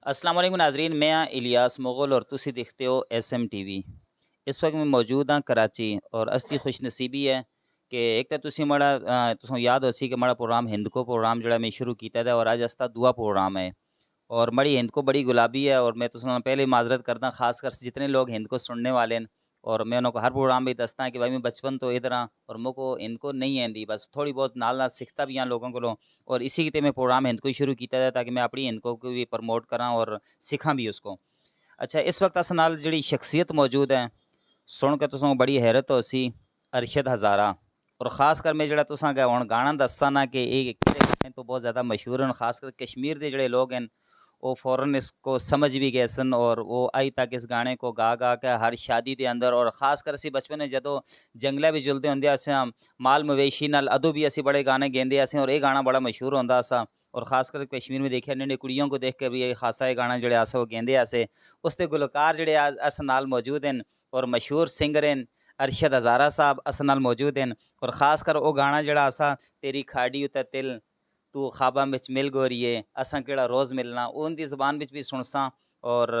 अस्सलाम वालेकुम नाजरीन, मैं इलियास मुगल और तुसी देखते हो SMTV। इस वक्त मैं मौजूद हाँ कराची और असली खुशनसीबी है कि एक तो तुसी मड़ा तुसें याद हो सी कि मड़ा प्रोग्राम हिंद को प्रोग्राम जड़ा मैं शुरू किया था और अज अस्ता दुआ प्रोग्राम है और मड़ी हिंद को बड़ी गुलाबी है और मैं तुसें पहले ही माजरत करदा खासकर जितने लोग हिंद को सुनने वाले हैं। और मैं उनको हर प्रोग्राम में दसता कि भाई मैं बचपन तो इधर हाँ और मुझको इनको नहीं आती, बस थोड़ी बहुत नाल नाल सीखता भी हाँ लोगों को। और इसी के मैं प्रोग्राम हिंद को ही शुरू किया था ताकि मैं अपनी हिंद को भी प्रमोट करा और सीखा भी उसको। अच्छा, इस वक्त अस नाल जी शख्सियत मौजूद है, सुन के तुसों बड़ी हैरत हो सी, अरशद हज़ारा। और ख़ास कर मैं जड़ा तुसां का हुण गाना दस्सा ना कि ये तो बहुत ज़्यादा मशहूर हैं, खासकर कश्मीर के जड़े लोग हैं वो फ़ौरन इसको समझ भी गए सन और वो अज तक इस गाने को गा गा के हर शादी के अंदर और खासकर असी बचपन में जदों जंगल भी जुलते होंगे असां माल मवेशी नाल अदों भी असी बड़े गाने गेंदे असें और ये गाना बड़ा मशहूर होंदा सा। और खासकर कश्मीर में देखिए निंडे कुड़ियों को देख के भी ये खासा ये गाना जड़े अस वो गेंदे असे। उसते गुलकार जड़े अस नाल मौजूद हैं और मशहूर सिंगर हैं अरशद हज़ारा साहब अस नाल मौजूद हैं। और खासकर वो गाना जड़ा असा तेरी खाड़ी उत्ते तिल तू ख्वाबा विच मिल गोरिए असां केड़ा रोज़ मिलना उनकी ज़बान विच भी सुनसा और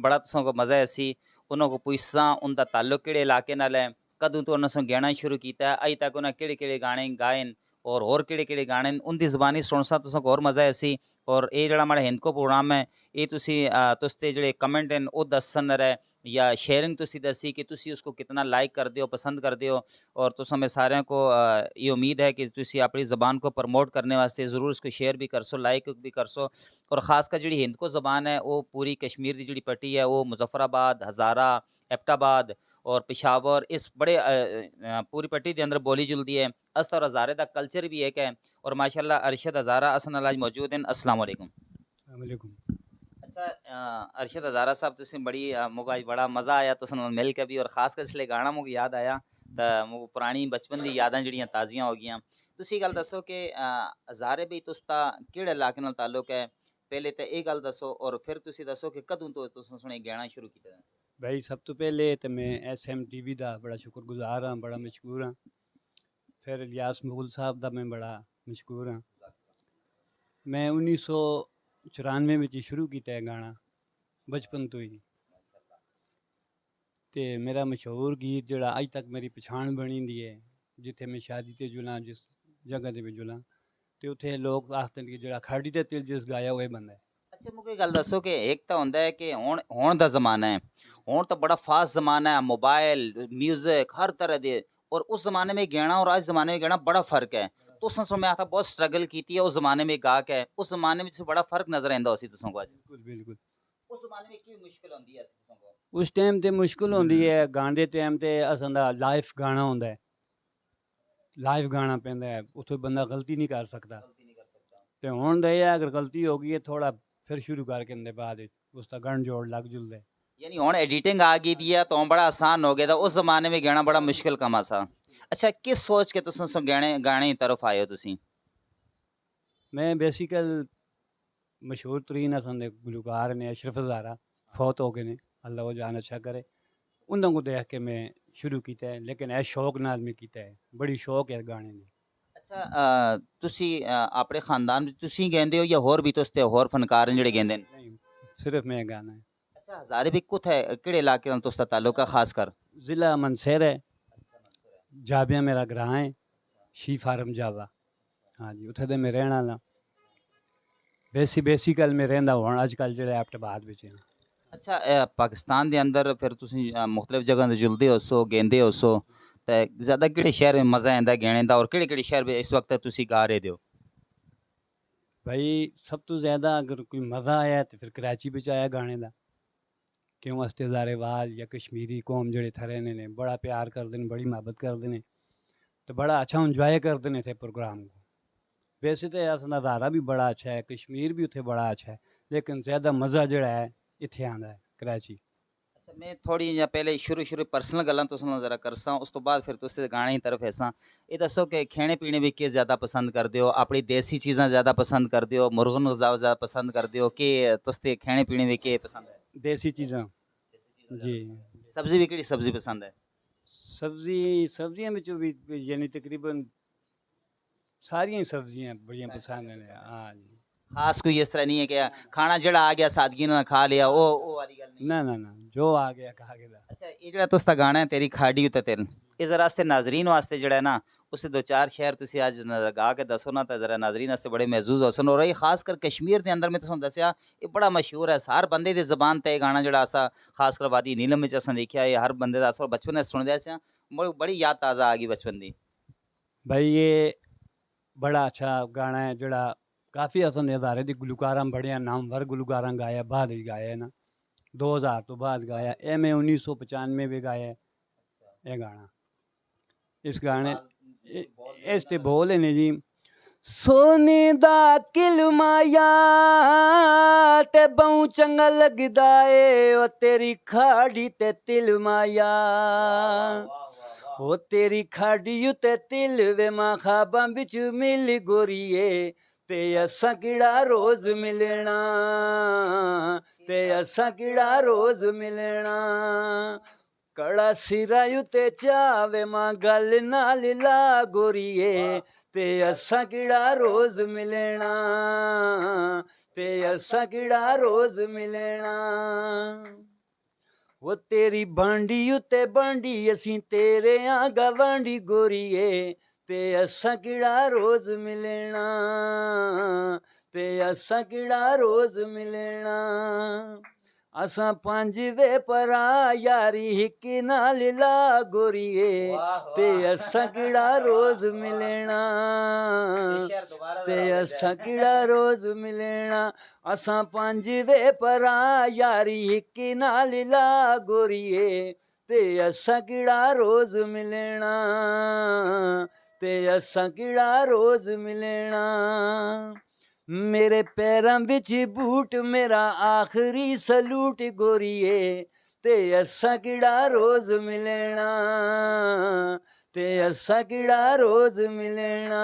बड़ा तुसां को मज़ा है सी। उन्हों को पुछसा उनका ताल्लुक किहड़े इलाके नाल है, कदों तो उन्होंने गाना शुरू किया है, अज तक उन्हें किहड़े किहड़े गाने गाए और होर किहड़े किहड़े गाने उनकी ज़बानी सुनसा तुसां को होर मज़ा है सी। और ये जड़ा हमारा हिंद को प्रोग्राम है ये तुसी तुसते जड़े कमेंट हैं वो दसन रहे या शेयरिंग तुसी दसी कि तुसी उसको कितना लाइक कर हो पसंद कर हो। और तुसां में सारे को ये उम्मीद है कि तुसी अपनी ज़बान को प्रमोट करने वास्ते ज़रूर इसको शेयर भी कर सो लाइक भी कर सो। और ख़ासकर जी हिंद को ज़बान है वो पूरी कश्मीर की जी पट्टी है वो मुजफ्फराबाद हज़ारा एबटाबाद और पेशावर इस बड़े पूरी पट्टी के अंदर बोली जुलती है। अस्त और हज़ारे का कल्चर भी एक है। और माशाल्लाह अरशद हज़ारा असन आज मौजूद हैं। अस्सलाम वालेकुम। वालेकुम। अच्छा, अरशद हज़ारा साहब तुसी बड़ी मुझे आज बड़ा मज़ा आया तुसन नाल मिल के भी और खासकर इसलिए गाना मुझे याद आया तो मुझे पुरानी बचपन की यादां जड़ियां ताज़ियां हो गईयां। तुसी गल दसो कि हज़ारे भी तुसदा किहड़े इलाके नाल ताल्लुक है, पहले तो ये गल दसो और फिर तुसी दसो कि कदों तो तुसें सुने गाना शुरू किया। भाई सब तो पहले तो मैं SMTV का बड़ा शुक्रगुजार हाँ, बड़ा मशहूर हाँ। फिर इलियास मुगल साहब का मैं बड़ा मशहूर हाँ। मैं 1994 में शुरू किया गाना बचपन तो ही। तो मेरा मशहूर गीत जड़ा अज तक मेरी पछाण बनी दी है, जिथे मैं शादी ते जुला जिस जगह ते भी जुला तो उत्थे लोग आखते हैं कि जड़ा खाड़ी ते तिल जिस गाया वह बंदा है। अच्छा, मुझे गल दसो कि एक तो होंदा है कि हुण दा ज़माना है, हुण तो बड़ा फास्ट ज़माना है, मोबाइल म्यूजिक हर तरह दे। और उस ज़माने में गाना और आज ज़माने में गाना बड़ा फ़र्क है। तुसें सो मैं आता बहुत स्ट्रगल की है उस ज़माने में गा के उस ज़माने में बड़ा फ़र्क नज़र आंदा उसी तुसों को। आज बिल्कुल बिल्कुल। उस ज़माने में की मुश्किल होंदी है तुसों को? उस टाइम ते मुश्किल होंदी है गाने टाइम ते असां दा लाइव गाना होंदा है, लाइव गाना पैंदा है, उत्थे बंदा गलती नहीं कर सकता। गलती नहीं कर सकता। तो हुण दे अगर गलती हो गई है थोड़ा फिर शुरू करके अंदर बाद उसका गण जोड़ लग जुलदा है। यानी हुण एडिटिंग आ गई दी है तो बड़ा आसान हो गया था, उस ज़माने में गाना बड़ा मुश्किल कम सा। अच्छा, किस सोच के तुसें सो गाने गाने की तरफ आए हो तुसी? मैं बेसिकल मशहूर तरीन असां दे गुलकार ने अशरफ हज़ारा फौत हो गए ने, अल्लाह वो जान अच्छा करे। उन्हों को देख के मैं शुरू किया है, लेकिन ऐ शौक नाल मैं किया है, बड़ी शौक है गाने की। अच्छा, तुसी अपने खानदान विच तुसी गांदे हो या होर भी तुस ते होर फनकार न जेह्ड़े गांदे न? नहीं, सिर्फ मैं गाना है। अच्छा, हज़ारे भी कुत्थै केह्ड़े इलाके नाल तुसदा ताल्लुक है खासकर? ज़िला मनसेर है, अच्छा, मंसूर है। जाबिया मेरा ग्रां है, अच्छा, शी फार्म जावा। हाँ जी, उत्थे ते मैं रहने वाला। बेसिकल मैं रहिंदा हुण अजकल जेह्ड़े एबटाबाद बिच हाँ। अच्छा, पाकिस्तान दे अंदर फिर तुसी मुख्तलिफ जगह ते जुलदे होसो गांदे होसो ते ज़्यादा केह्ड़े शहर में मज़ा आंदा गाने दा और केह्ड़े केह्ड़े शहर इस वक्त तुसी गा रहे हो? भाई सब तो ज़्यादा अगर कोई मज़ा आया तो फिर कराची बिच आया गाने का, क्यों वास्ते हज़ारेवाल या कश्मीरी कौम जड़े थे ने बड़ा प्यार करते हैं, बड़ी मोहब्बत करते हैं, तो बड़ा अच्छा इंजॉय करते हैं थे प्रोग्राम को। वैसे तो अस नज़ारा भी बड़ा अच्छा है, कश्मीर भी उत्थे बड़ा अच्छा है, लेकिन ज़्यादा मज़ा जड़ा है इत्थे आंदा है कराची। अच्छा, मैं थोड़ी जिहा पहले शुरू पर्सनल गल्लां तुसां नाल ज़रा करसां, उस तो बाद फिर तुस गाने की तरफ ऐसां। ये दसो कि खाने पीने में केह् ज़्यादा पसंद करदे हो? अपनी देसी चीज़ां ज़्यादा पसंद करदे हो, मुर्गन ज़्यादा पसंद करदे हो कि तुस ते खाने पीने में केह् पसंद है? देसी चीज़ां। देसी चीज़ां जी। ज़्यादा पसंद है। सब्जी भी केह्ड़ी सब्जी पसंद है? सब्जियां बिचों भी यानी तकरीबन सारियां ही सब्जियां बड़ियां पसंद हैं। हाँ जी। खास कोई इस तरह नहीं है कि खाना जड़ा आ गया सादगी ਨਾਲ खा लिया वो वाली गल नहीं। ना ना ना जो आ गया खा के दा। अच्छा ये ਜਿਹੜਾ ਤੁਸੀਂ ਤਾਂ ਗਾਣਾ ਹੈ ਤੇਰੀ ਖਾੜੀ ਉਤੇ ਤਿਲ ਇਹ ਜ਼ਰਾ ਵਾਸਤੇ ਨਾਜ਼ਰੀਨ ਵਾਸਤੇ ਜਿਹੜਾ ਹੈ ਨਾ ਉਸੇ ਦੋ ਚਾਰ ਸ਼ਹਿਰ ਤੁਸੀਂ ਅੱਜ ਲਗਾ ਕੇ ਦੱਸੋ ਨਾ ਤਾਂ ਜ਼ਰਾ ਨਾਜ਼ਰੀਨ ਵਾਸਤੇ ਬੜੇ ਮਹਿਜ਼ੂਜ਼ ਹੋਸਨ ਹੋ ਰਹੀ ਖਾਸ ਕਰ ਕਸ਼ਮੀਰ ਦੇ ਅੰਦਰ ਮੈਂ ਤੁਹਾਨੂੰ ਦੱਸਿਆ ਇਹ ਬੜਾ ਮਸ਼ਹੂਰ ਹੈ ਹਰ ਬੰਦੇ ਦੀ ਜ਼ਬਾਨ ਤੇ ਇਹ ਗਾਣਾ ਜਿਹੜਾ ਅਸਾਂ ਖਾਸ ਕਰ ਵਾਦੀ ਨੀਲਮ ਵਿੱਚ ਅਸਾਂ ਦੇਖਿਆ ਇਹ ਹਰ ਬੰਦੇ ਦਾ ਅਸਲ ਬਚਪਨ ਵਿੱਚ ਸੁਣਦੇ ਸੀ बड़ी याद ताज़ा आ गई बचपन दी। भाई ये बड़ा अच्छा गाना है जड़ा काफ़ी असन हज़ारे दी गुलकारां बड़े नामवर गुलकारां गाया बाद ही गाया है ना 2000 तो बाद गाया में 1995 भी गाया है ये गाना। इस गाने इस ते बोले ने जी सोने दा किलमाया ते बहु चंगा लगदा है ओ तेरी खाड़ी ते तिल माया ओ तेरी खाड़ी ते तिल वे मां खाबां बिच मिल गोरीए ते असां किड़ा रोज मिलना ते असां किड़ा रोज मिलना कड़ा सिरा ते चावे मां गल नाल ला गोरीए ते असां किड़ा रोज मिलना ते असां किड़ा रोज मिलना वो तेरी बांडी उते बांडी असीं तेरे आगा बांडी गोरीए ते असां किड़ा रोज मिलना ते असां किड़ा रोज मिलना असां पंज वे परा यारी हिक नाल ला गोरीए ते असां किड़ा रोज मिलना ते असां किड़ा रोज मिलना असां पंज वे परा यारी हिक नाल ला गोरीए ते असां किड़ा रोज मिलना ते असां किड़ा रोज मिलना मेरे पैरां बिच बूट मेरा आखरी सलूट गोरीए ते असां किड़ा रोज मिलना ते असां किड़ा रोज मिलना।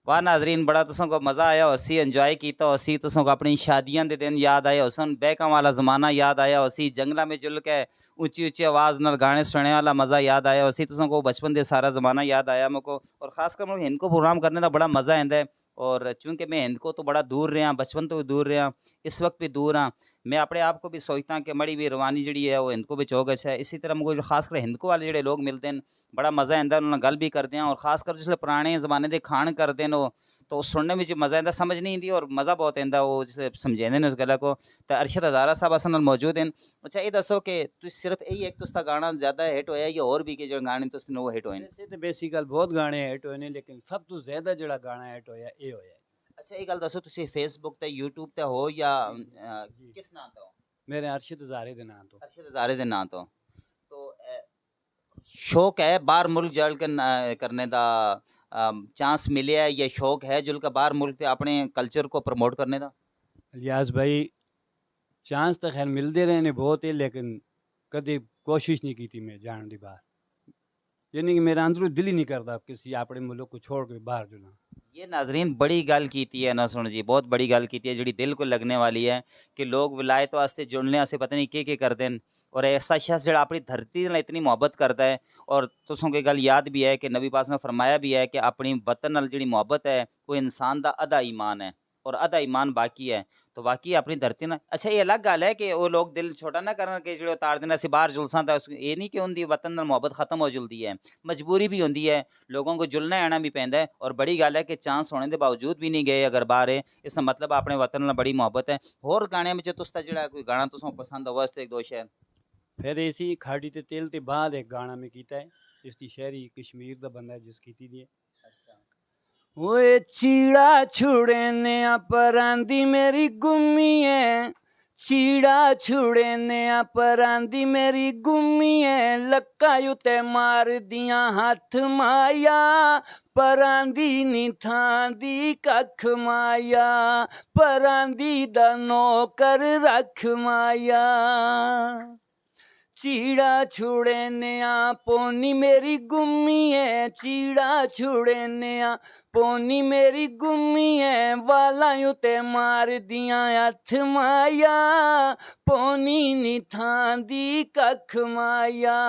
वाह नाजरीन बड़ा तुसों को मज़ा आया होसी इंजॉय किया होसी तुसों को अपनी शादियां दे दिन याद आए होसन बैका वाला ज़माना याद आया होसी जंगला में जुल के ऊंची ऊंची आवाज़ नाल गाने सुनने वाला मज़ा याद आया होसी तुसों को बचपन दे सारा ज़माना याद आया मेरे और ख़ासकर मुझे इनको प्रोग्राम करने का बड़ा मज़ा आता है और चूँकि मैं इनको तो बड़ा दूर रहा बचपन तो भी दूर रहा इस वक्त भी दूर हाँ मैं अपने आप को भी सोचता कि मड़ी भी रवानी जी है वो हिंदको भी चौक है इसी तरह मुझे खासकर हिंदको वाले जोड़े लोग मिलते हैं बड़ा मज़ा आता उन्होंने गल भी करते हैं और खासकर जिसले पुराने ज़माने के खान करते हैं वो तो सुनने में मज़ा आता समझ नहीं आती और मज़ा बहुत आता वो जिसले समझाते हैं उस गल को तो अरशद हज़ारा साहब असल मौजूद हैं। अच्छा ये दसो कि सिर्फ यही एक तुसका गाना ज़्यादा हिट होया या और भी जो गाने तुसने वो हिट होए? वैसे तो बेसिकल बहुत गाने हिट होए ने लेकिन सब तो ज़्यादा जड़ा गाना हिट होया ये होया। अच्छा ये गल दसो तुसी फेसबुक ते यूट्यूब ते हो या किस नाम तो? मेरे अरशद हज़ारे दे नाम तो। अरशद हज़ारे दे नाम तो शौक है बाहर मुल्क जल करने का चांस मिले है या शौक है जुल का बाहर मुल्क के अपने कल्चर को प्रमोट करने का? इलियास भाई चांस तो खैर मिलते रहे ने बहुत है लेकिन कभी कोशिश नहीं की थी मैं जान दी बाहर यानी कि मेरा अंदरों दिल ही नहीं करता किसी अपने मुल्क को छोड़ के बाहर जुना। ये नाजरीन बड़ी गल की है ना सुन जी बहुत बड़ी गल की है जी दिल को लगने वाली है कि लोग विलायत वास्ते जुड़ने से पता नहीं के करते हैं और ऐसा शख्स जो अपनी धरती नाल इतनी मुहब्बत करता है और तुसों की गल याद भी है कि नबी पास ने फरमाया भी है कि अपनी वतन नाल जी मुहब्बत है वो इंसान का आधा ईमान है और आधा ईमान बाकी है तो बाकी अपनी धरती ना। अच्छा ये अलग गल है कि वो लोग दिल छोटा ना करन कि जो तार देना से बाहर जुलसा था ये नहीं कि उनकी वतन नाल मुहब्बत खत्म हो जुलती है मजबूरी भी होती है लोगों को जुलना आना भी पैंदा है और बड़ी गल है कि चांस होने के बावजूद भी नहीं गए अगर बाहर है इसका मतलब अपने वतन नाल बड़ी मुहब्बत है। होर गाने में जो तुसका जो कोई गाना तुसों पसंद हो एक दो शेर? फिर इसी खाड़ी ते तेल ते बाद एक गाना में कीता है इसकी शहरी कश्मीर का बंदा जिस कीती दी है। ओए चीड़ा छुड़े ने परांदी मेरी गुम्मी है चीड़ा छुड़े ने परांदी मेरी गुम्मी है लक्का युते मार दिया हाथ माया परांदी नी थांदी कख माया परांदी दा नौकर रख माया चीड़ा छुड़े नया पोनी मेरी गुम्मी है चीड़ा छुड़े नया पोनी मेरी गुम्मी है वाला ते मार दिया हथ माया पोनी नी थांदी कख माया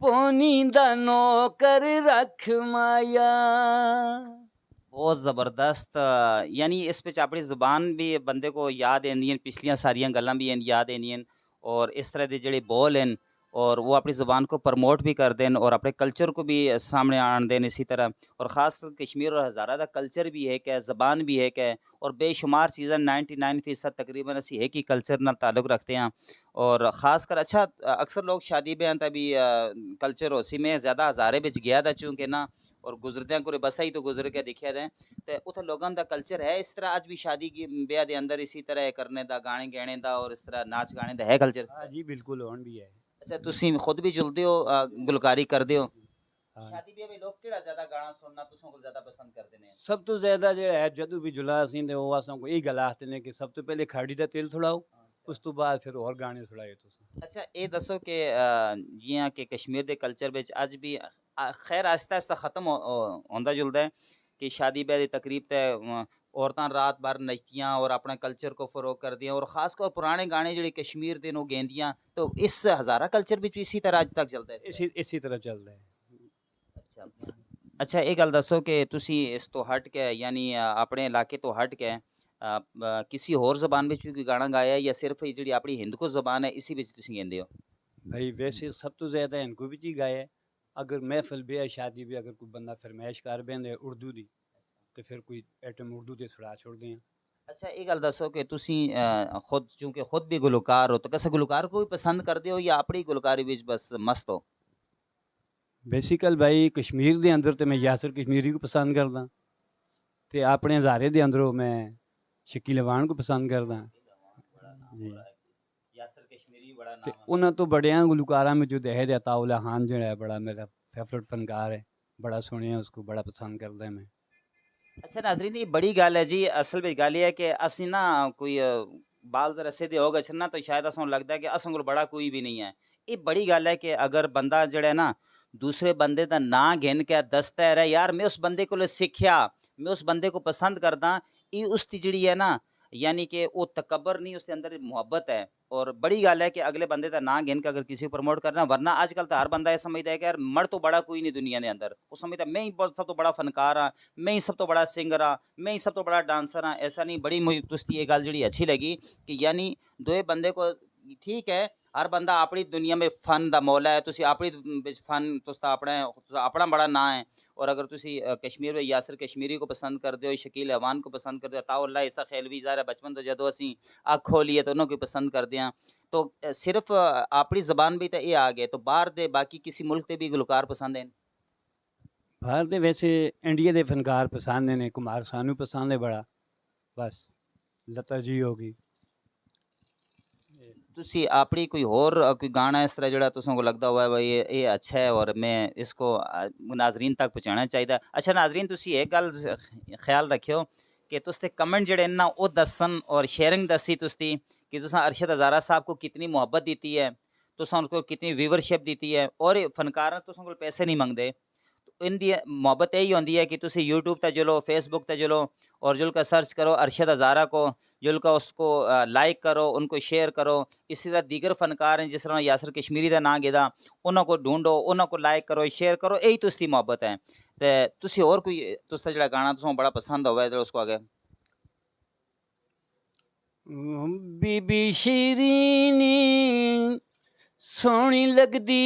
पोनी दा नौकर रख माया। बहुत ज़बरदस्त यानी इस विच अपनी ज़ुबान भी बंदे को याद आंदियां पिछलियां सारियां गल्लां भी याद आंदियां और इस तरह दे जेह्ड़े बोल हैं और वो अपनी ज़ुबान को प्रमोट भी करदे न और अपने कल्चर को भी सामने आनदे न इसी तरह और ख़ासकर कश्मीर और हज़ारा दा कल्चर भी एक है, ज़बान भी एक है और बेशुमार चीज़ां 99% तकरीबन असी एक ही कल्चर नाल ताल्लुक़ रखते हैं और ख़ासकर अच्छा अक्सर लोग शादी ब्याह दा भी कल्चर होसी में ज़्यादा हज़ारे विच गया दा चूंकि ना और गुज़रदे कोई बसा ही तो गुज़र के दिखया दा ते उत्थे लोगों दा कल्चर है इस तरह अज भी शादी की ब्याह दे अंदर इसी तरह करने दा गाने गैणे दा और इस तरह नाच गाने दा है कल्चर इस हाँ तरह? जी बिल्कुल हुण भी है। अच्छा तुसीं खुद भी जुलदे हो गुलकारी करदे हो? हाँ शादी ब्याह में लोग केड़ा ज़्यादा गाना सुनना तुसां कोल ज़्यादा पसंद करदे ने? सब तो ज़्यादा जो है जदों भी जुला असीं ते ओह असां को यही गल आखदे ने कि सब तो पहले खाड़ी दा तेल छुड़ाओ, अच्छा। उस तो बाद फिर होर गाने छुड़ाओ तुसां। अच्छा ये दसो कि जियां कि कश्मीर दे कल्चर विच अज भी खैर आहिस्ता-आहिस्ता ख़त्म होंदा जुलदा है कि शादी ब्याह दी तकरीब ते औरतां रात भर नचदियां और अपने कल्चर को फ़रोग करदियां और ख़ासकर पुराने गाने जेह्ड़े कश्मीर दे न ओह गेंदियां तो इस हज़ारा कल्चर विच भी इसी तरह अज तक चलदा है इस तरह? इसी तरह चल रहा है। अच्छा। अच्छा ਇਹ ਗੱਲ ਦੱਸੋ ਕਿ ਤੁਸੀਂ ਇਸ ਤੋਂ ਹਟ ਕੇ ਯਾਨੀ ਆਪਣੇ ਇਲਾਕੇ ਤੋਂ ਹਟ ਕੇ किसी और ज़बान में भी कोई गाना गाया है या सिर्फ ये ਜਿਹੜੀ ਆਪਣੀ ਹਿੰਦਕੋ ਜ਼ਬਾਨ ਹੈ इसी ਵਿੱਚ ਤੁਸੀਂ ਗਾਉਂਦੇ ਹੋ? भाई वैसे सब तो ज़्यादा इनको भी जी गाया है। अगर महफ़िल भी है शादी भी अगर कोई बंदा फरमाइश कर बैंदे उर्दू दी तो फिर कोई आइटम उर्दू ते छुड़ा छोड़दे हैं। अच्छा ਇਹ ਗੱਲ ਦੱਸੋ ਕਿ ਤੁਸੀਂ खुद चूँकि खुद भी गुलकार हो तो कैसे गुलकार को भी पसंद करते हो या अपनी गुलकारी ਵਿੱਚ बस मस्त हो? बेसिकल भाई कश्मीर दे अंदर तो मैं यासिर कश्मीरी को पसंद करदा ते अपने हज़ारे दे अंदरों मैं शकील अवान को पसंद करदा जी। यासिर कश्मीरी बड़ा ते नाम है। उन्हां तो बड़ियां गुलकारां में जो दहे दे अताउल्ला खान जो है बड़ा मेरा फेवरेट फनकार है, बड़ा सुनिया उसको बड़ा पसंद करदा मैं। ਅੱਛਾ ਨਾਜ਼ਰੀਨ ਇਹ ਬੜੀ ਗੱਲ ਹੈ ਜੀ ਅਸਲ ਵਿੱਚ ਗੱਲ ਇਹ ਹੈ ਕਿ ਅਸੀਂ ਨਾ ਕੋਈ ਬਾਲ ਜ਼ਰਾ ਸਿੱਧੇ ਹੋ ਗਏ ਨਾ ਤਾਂ ਸ਼ਾਇਦ ਸਾਨੂੰ ਲੱਗਦਾ ਹੈ ਕਿ ਅਸਾਂ ਕੋਲ ਬੜਾ ਕੋਈ ਵੀ ਨਹੀਂ ਹੈ ਇਹ ਬੜੀ ਗੱਲ ਹੈ ਕਿ ਅਗਰ ਬੰਦਾ ਜਿਹੜਾ ਹੈ ਨਾ ਦੂਸਰੇ ਬੰਦੇ ਦਾ ਨਾਂ ਗਿਣ ਕੇ ਦੱਸਦਾ ਹੈ ਯਾਰ ਮੈਂ ਉਸ ਬੰਦੇ ਕੋਲ ਸਿੱਖਿਆ ਮੈਂ ਉਸ ਬੰਦੇ को पसंद करदा ਇਹ ਉਸ ਦੀ ਜਿਹੜੀ ਹੈ ਨਾ यानी कि वो तकबर नहीं उसके अंदर मोहब्बत है और बड़ी गल है कि अगले बंदे का ना गिन के अगर किसी को प्रमोट करना वरना आजकल तो हर बंदा ये समझता है कि यार मर तो बड़ा कोई नहीं दुनिया के अंदर वो समझता मैं ही सब तो बड़ा फनकार हाँ मैं ही सब तो बड़ा सिंगर हाँ मैं ही सब तो बड़ा डांसर हाँ ऐसा नहीं बड़ी मुझे तुझी ये गल जी अच्छी लगी कि यानी दो बंदे को ठीक है हर बंदा अपनी दुनिया में फन का मौला है तुसी अपनी फन तुसदा अपना बड़ा ना है और अगर तुसी कश्मीर में यासिर कश्मीरी को पसंद करते हो शकील अवान को पसंद करते हो ताउल्ला ईसा खैलवी ज़ाहिर है बचपन तो जदों असीं अख खोलीए तो उन्होंने पसंद करते हैं तो सिर्फ अपनी ज़बान भी तो ये आ गए तो बाहर दे बाकी किसी मुल्क के भी गुलकार पसंद हैं? बाहर दे वैसे इंडिया दे फनकार पसंद ने कुमार सानू पसंद है बड़ा बस लता जी होगी। तुसी अपनी कोई और कोई गाना इस तरह जोड़ा तुसों को लगता हुआ है भाई ये अच्छा है और मैं इसको नाजरीन तक पहुँचाना चाहिए। अच्छा नाजरीन तुसी एक गल ख्याल रखियो कि तुस ते कमेंट जड़े ना वो दसन और शेयरिंग दसी तुसदी कि तुसा अरशद हज़ारा साहब को कितनी मोहब्बत दी है तुसा उनको कितनी व्यूवरशिप दी है और फनकार तुसों को पैसे नहीं मंगते इनकी मोहब्बत यही होती है कि तुसी यूट्यूब ते जुलो फेसबुक ते जुलो और जुल का सर्च करो अरशद हज़ारा को जुल का उसको लाइक करो उनको शेयर करो इसी तरह दीगर फनकार हैं जिस तरह यासिर कश्मीरी का नाम गिदा उन्होंने ढूंढो उन्होंने लाइक करो शेयर करो यही तुसकी मोहब्बत है तो तुसी और कोई तुसका जो गाना तुसों बड़ा पसंद होगा तो उसको आगे बीबी शीरीनी सोहनी लगदी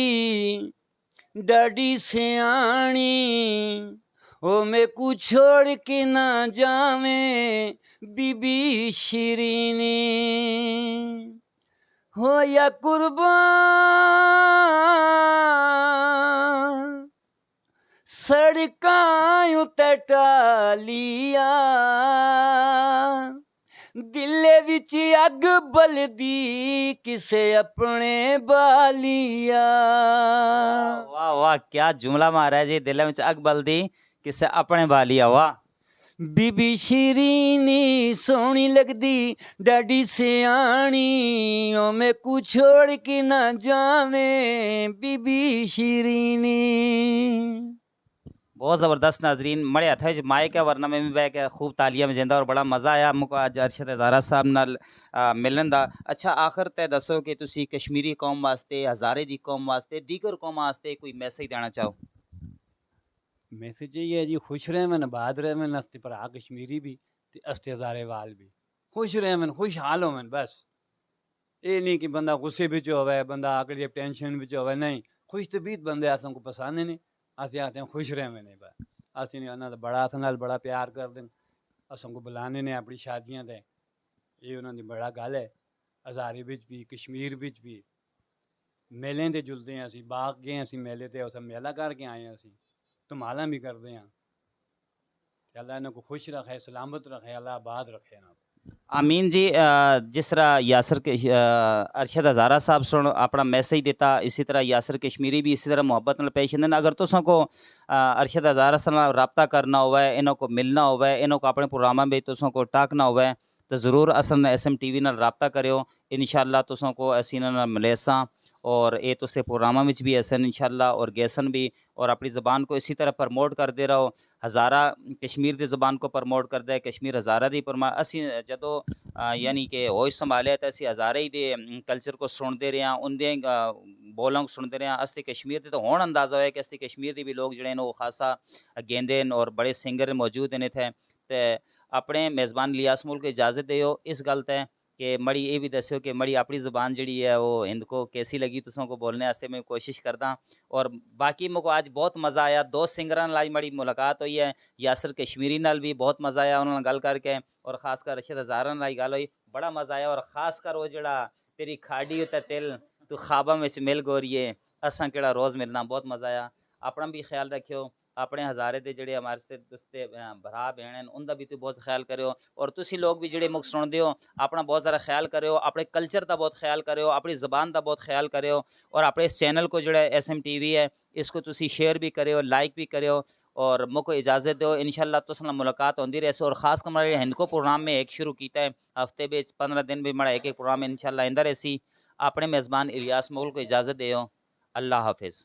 डाडी सियाणी ओ मैं को छोड़ के ना जावे बीबी शीरीनी हो या कुर्बान सड़कां उते टालिया दिले विच अग बलदी किसे अपने बालिया। वाह वाह क्या जुमला मारा है जी दिल में अग बलदी किसे अपने बालिया वाह। बीबी शीरीनी सोहनी लगदी डाडी सियाणी ओ मैं को छोड़ के ना जावे बीबी शीरीनी। बहुत ज़बरदस्त नाजरीन मड़े हथ माइक है वरना मैं भी बह के खूब तालियां में जिंदा और बड़ा मज़ा आया मुझको अज अरशद हज़ारा साहब नाल मिलन दा। अच्छा आखिर ते दसो कि तुसी कश्मीरी कौम वास्ते हज़ारे दी कौम वास्ते दीगर कौम वास्ते कोई मैसेज देना चाहो? मैसेज ये है जी खुश रहें आबाद रहें अस्ते भरा कश्मीरी भी ते अस्ते हज़ारे वाल भी खुश रहें खुशहाल होवें बस ये नहीं कि बंदा गुस्से बिच होवे बंदा आकड़ी टेंशन बिच होवे नहीं खुश तबीयत बंदे असन को पसंद नहीं अस आखते हैं खुश रहें नहीं बस अस उन्होंने बड़ा अस नाल बड़ा प्यार करते हैं असन को बुलाने ने अपनी शादियां ते ये उन्होंने बड़ा गल है हज़ारे बिच भी कश्मीर बिच भी मेले ते जुलते हैं असी बाग गए असी मेले ते उस मेला करके आए हैं असी धमाला भी करते हैं अल्लाह इन्हों को खुश रखे सलामत रखे अल्लाह आबाद रखे ना आमीन जी। जिस तरह यासर के अरशद हज़ारा साहब सुन अपना मैसेज दिता, इसी तरह यासर कश्मीरी भी इसी तरह मुहब्बत नाल पेश आंदे। अगर तुसां को अरशद हज़ारा नाल रब्ता करना होवे, इन्हों को मिलना होवे, इन्हों को अपने प्रोग्रामां में तुसां को टाकना होवे तो ज़रूर असन SMTV नाल रब्ता करियो। इंशाअल्लाह तुसां को असीं इन्हां नाल मिलेसां और ये तुसे प्रोग्रामां विच भी असन इंशाअल्लाह और गेसन भी और अपनी ज़बान को इसी तरह प्रमोट करते रहो। हज़ारा कश्मीर की ज़बान को प्रमोट करता है, कश्मीर हज़ारा दी असी जदों यानी कि होश संभालिया तो असी हज़ारे ही दे कल्चर को सुनते रहे हैं, उनके बोलों को सुनते रहे हैं। अस कश्मीर के तो हुण अंदाज़ा होया कि असी कश्मीर के भी लोग जिहड़े वो खासा गेंदे और बड़े सिंगर मौजूद हैं इत्थे। ते अपने मेज़बान इलियास मुल्क इजाज़त दियो इस गल ते कि मड़ी ये भी दस्यो कि मड़ी अपनी ज़बान जी है वो हिंद को कैसी लगी तुसों को बोलने वास्ते मैं कोशिश करदा। और बाकी मेरे को आज बहुत मज़ा आया, दो सिंगरां नाल मड़ी मुलाकात हुई है, यासर कश्मीरी नाल भी बहुत मज़ा आया उन्होंने गल करके और ख़ासकर रशीद हज़ारा नाल गल हुई बड़ा मज़ा आया। और ख़ासकर वो जड़ा तेरी खाड़ी उत्ते तिल तू ख्वाबां में मिल गोरिए असां केड़ा रोज़ मिलना बहुत मज़ा आया। अपना भी ख्याल रखियो, अपने हज़ारे दे जड़े हमारे से दोस्ते भरा भैन हैं उनका भी तू बहुत ख्याल करियो और तुसी लोग भी जड़े मुख सुनते हो अपना बहुत ज़्यादा ख्याल करियो, अपने कल्चर का बहुत ख्याल करियो, अपनी ज़बान का बहुत ख्याल करियो और अपने इस चैनल को जो SMTV है इसको तुसी शेयर भी करियो, लाइक भी करियो और मुझको इजाज़त दो। इंशाअल्लाह तुस नाल मुलाकात होंदी रहे। और ख़ास कर हमारे हिंदको प्रोग्राम में एक शुरू किया है हफ्ते में 15 दिन भी हमारा एक प्रोग्राम इंशाअल्लाह इंदा रही। अपने मेज़बान इलियास मुगल को इजाज़त दो। अल्लाह हाफिज़।